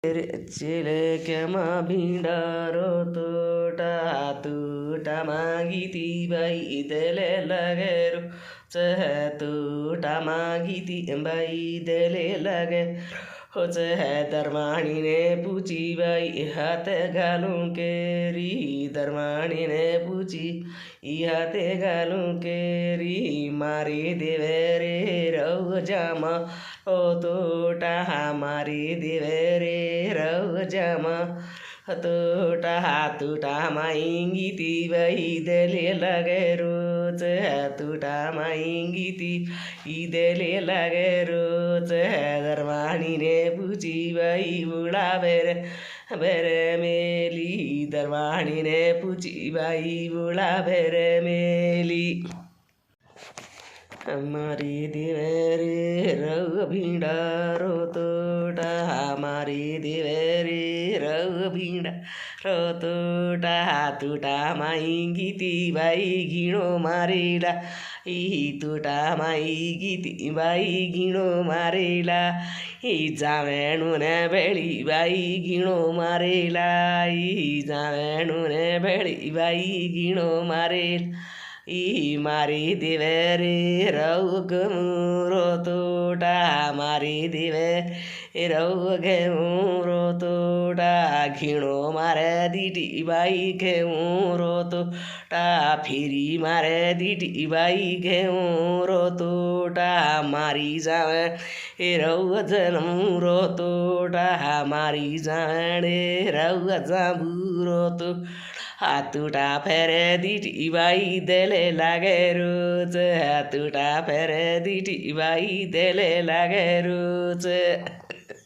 चिलेक्यामा भिडारो तोटा तुटा मागिती बाई देले लगेरो चह तुटा मागिती बाई देले लगे हो चह दरमाणी ने पूछी बाई हाथ घालूं केरी दरमाणी ने पूछी हाथ घालूं केरी मारी देवे रे रव जामा ओ तोटा मारी देवे रे रव जामा तोटा हातुटा माइंगीती बाई देले लगे रोज हातुटा माइंगीती देले लगे रोज दरवानी ने पूछी बाई बुढ़ा बेरे बेरे मेली दरवानी ने पूछी बाई बुढ़ा बेरे मेली हमारी दिवेरी रग भिंडारो तोटा हमारी दिवेरी रग भिंडा रो तोटा हातुटा माइंगीती बाई घिणो मारिला तुटा माइगीती बाई घिणो मारिला जावेणु ने बेड़ी बाई घिणो मारिला जावेणु ने बेड़ी बाई घिणो मारिला मारी दिवे रे रौग मुरो तोटा मारी दिवे रौग मुरो तोटा घिणो मारे दीटी बाई घेऊरो तोटा फिरी मारे दीटी बाई घेऊरो तोटा मारी जावे रौग जनमुरो तोटा मारी जावे रौग जाबुरो तो हातुटा फेरे दीटी बाई देले लागे रोज हातुटा फेरे दीटी बाई देले लागे रोज।